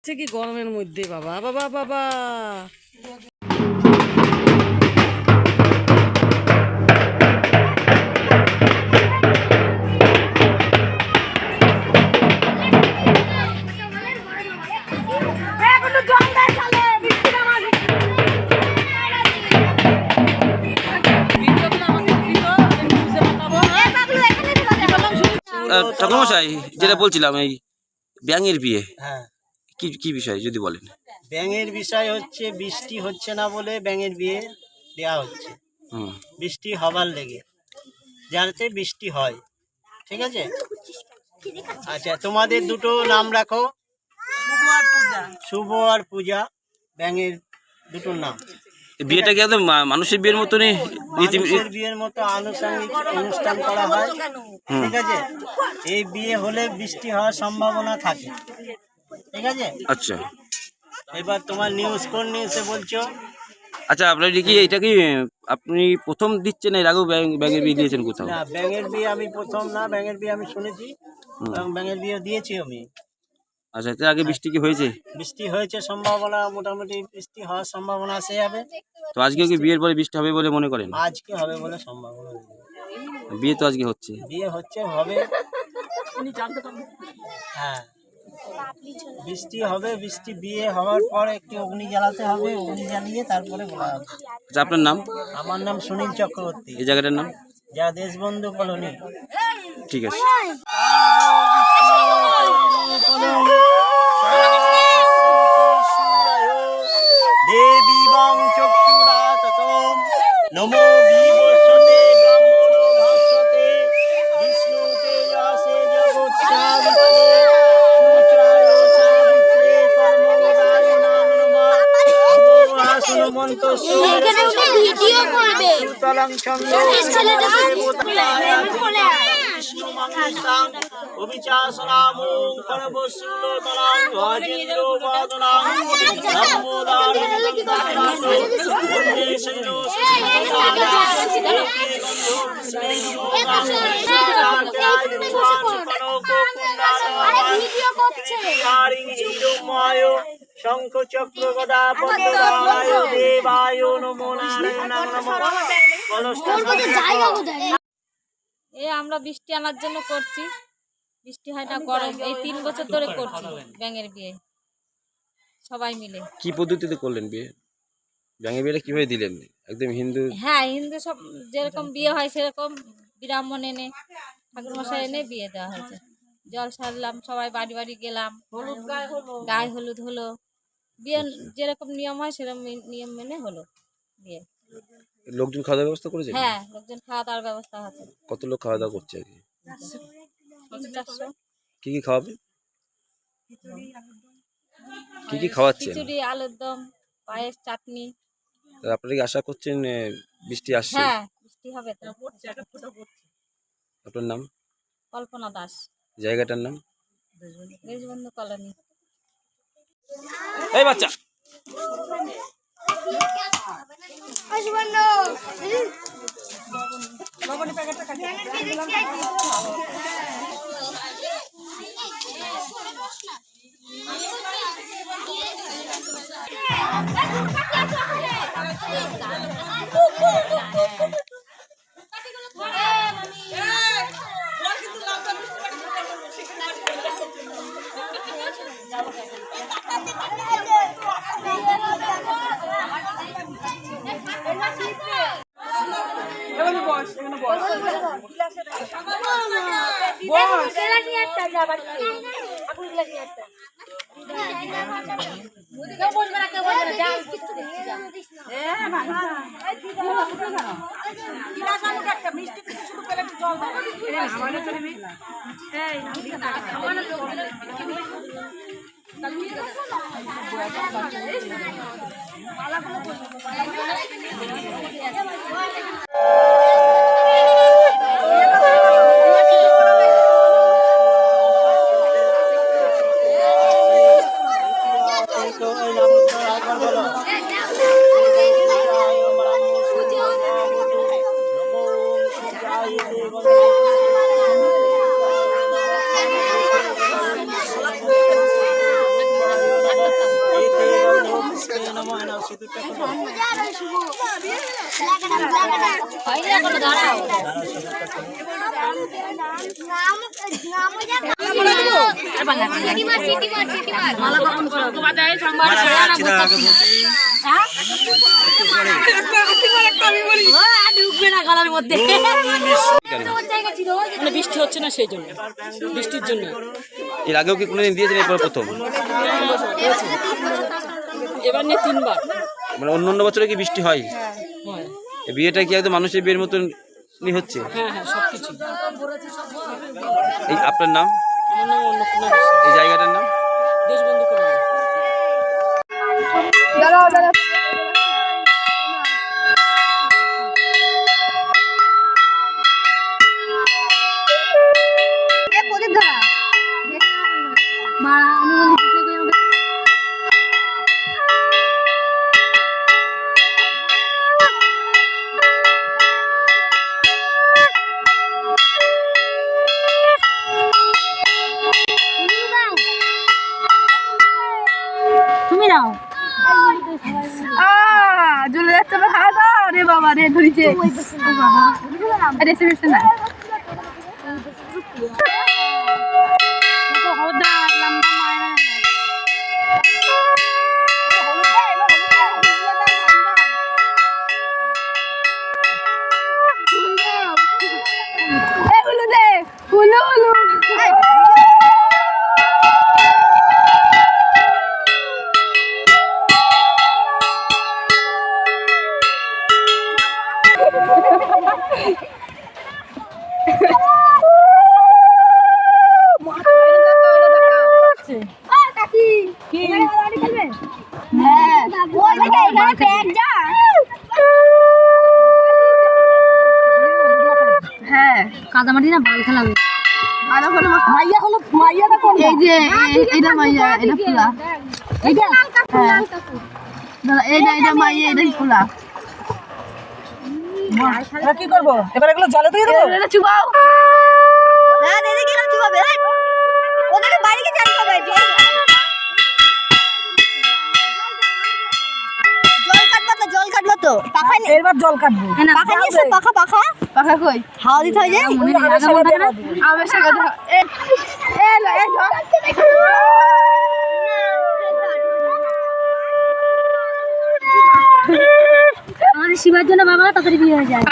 কি গরমের মধ্যে বাবা বাবা বাবা ঠাকুরমশাই যেটা বলছিলাম এই ব্যাঙের বিয়ে হ্যাঁ, কি কি বিষয় যদি বলেন। ব্যাঙের বিষয় হচ্ছে বৃষ্টি হচ্ছে না বলে ব্যাঙের বিয়ে দেওয়া হচ্ছে। বৃষ্টি হবার লেগে যাতে বৃষ্টি হয়, ঠিক আছে। আচ্ছা, তোমাদের দুটো নাম রাখো, শুভ আর পূজা, ব্যাঙের দুটোর নাম। বিয়েটা কি একদম মানুষের বিয়ের মতনই মানুষের বিয়ের মতো আনুষঙ্গিক অনুষ্ঠান করা হয়, ঠিক আছে। এই বিয়ে হলে বৃষ্টি হওয়ার সম্ভাবনা থাকে, ঠিক আছে। আচ্ছা এবার তোমার নিউজ কোন নিউজে বলছো? আচ্ছা, আপনার কি এটা কি আপনি প্রথম দিচ্ছেন, এর আগেও ব্যাঙের বিয়ে দিয়েছেন কোথাও? না, ব্যাঙের বিয়ে আমি প্রথম না, ব্যাঙের বিয়ে আমি শুনেছি এবং ব্যাঙের বিয়ে দিয়েছি আমি। আচ্ছা, এর আগে বৃষ্টি কি হয়েছে? বৃষ্টি হয়েছে, সম্ভাবনা মোটামুটি বৃষ্টি হওয়ার সম্ভাবনা আছে যাবে। তো আজকে কি বিয়ের পরে বৃষ্টি হবে বলে মনে করেন? আজকে হবে বলে সম্ভাবনা নেই। বিয়ে তো আজকে হচ্ছে। বিয়ে হচ্ছে, হবে। হ্যাঁ, বৃষ্টি হবে, বৃষ্টি বিয়ে হওয়ার পর একটি অগ্নি জ্বালাতে হবে, অগ্নি জ্বালিয়ে তারপরে বলা হবে। আচ্ছা, আপনার নাম? আমার নাম সুনীল চক্রবর্তী। এই জায়গাটার নাম? যা দেশবন্ধু কলোনি। ঠিক আছে। দেবী বং চক্ষুরাততম নমো বিবস্বতে ব্রাহ্মণ ভাস্বতে বিষ্ণু তেজসে জগৎসাবিত্রে সূচায় সাবিত্রে কর্মবিদায় নমঃ নমো মন্তস্য ভিডিও করবে সুতলং ছন্দ বিষ্ণু মঙ্গলাং অবিচাসনামং করবসুলতলাং ভজেন্দ্র বাদনাং নমোদারিং দাতাসে বন্দে সেনো শঙ্খ চক্র গদা পদ্মদায় দেবায় নমো নারায়ণাং নমঃ। আমরা বৃষ্টি আনার জন্য করছি, বৃষ্টি হয় না, গরম, এই 3 বছর ধরে করছি ব্যাঙের বিয়ে সবাই মিলে। কি পদ্ধতিতে করলেন বিয়ে? ব্যাঙের বিয়েটা কিভাবে দিলেন? একদম হিন্দু? হ্যাঁ, হিন্দু সব যেরকম বিয়ে হয় সেরকম ব্রাহ্মণ এনে ঠাকুরমশাই এনে বিয়ে দেওয়া হয়েছে। জল সারলাম, সবাই বাড়ি বাড়ি গেলাম, গায়ে হলুদ হলো, বিয়ে যেরকম নিয়ম হয় সেরকম নিয়ম মেনে হলো বিয়ে। লোকজন খাওয়া দাওয়ার ব্যবস্থা করেছে? হ্যাঁ, লোকজন খাওয়া দাওয়ার ব্যবস্থা আছে। কত লোক খাওয়া দাওয়া করছে আর কি? 300-400। কি কি খাওয়াবে? কি কি খাওয়াচ্ছেন? খিচুড়ি, আলুর দম, পায়েস, চাটনি। আপনারা কি আশা করছেন বৃষ্টি আসছে? হ্যাঁ, বৃষ্টি হবে তো। আপনার নাম? কল্পনা দাস। জায়গাটার নাম? দেশবন্ধু কলোনি। এই বাচ্চা সিঁদুরটা খোলো। হয়নি এখনো, দাঁড়াও। ঢুকবে না গলার মধ্যে। মানে বৃষ্টি হচ্ছে না সেই জন্য, বৃষ্টির জন্য। এর আগেও কি কোনোদিন দিয়েছেন, এরপর প্রথম? এবার নিয়ে 3 বার মানে অন্য অন্য বছরে কি বৃষ্টি হয়? হয়। এই বিয়েটা কি একদম মানুষের বিয়ের মতন হচ্ছে? হ্যাঁ হ্যাঁ, সব কিছু। এই আপনার নাম? আমার নাম অন্নপূর্ণা বিশ্বাস। এই জায়গাটার নাম? দেশবন্ধু করে। তুমি নাও। চলে যাচ্ছে আমার হাত। রে বাবা রে, ধরেছে না। হুলু দে, হুলু হুলু। হ্যাঁ, কাদামাটি না বাল খেলাবে। মাইয়া হলো, মাইয়াটা কোন? এই যে এইটা মাইয়া, এটা ফুলা। এইটা হ্যাঁ, এইটা মাইয়া, এটা ফুলা। কি করবো এবার? এগুলো জলে দিয়ে দেবো। এটা চুবাও না, দিদি কি করে চুবাবে? ওদেরকে বাড়িতে জানি হবে। জল কাটবো তো, পাখা নেই। এবার জল কাটবো। পাখা নিয়ে এসো, পাখা পাখা পাখা কই? হাওয়া দিতে হয় যে। আমার সাথে আমাদের শিবার জন্য বাবা তাড়াতাড়ি বিয়ে হয়ে যায়।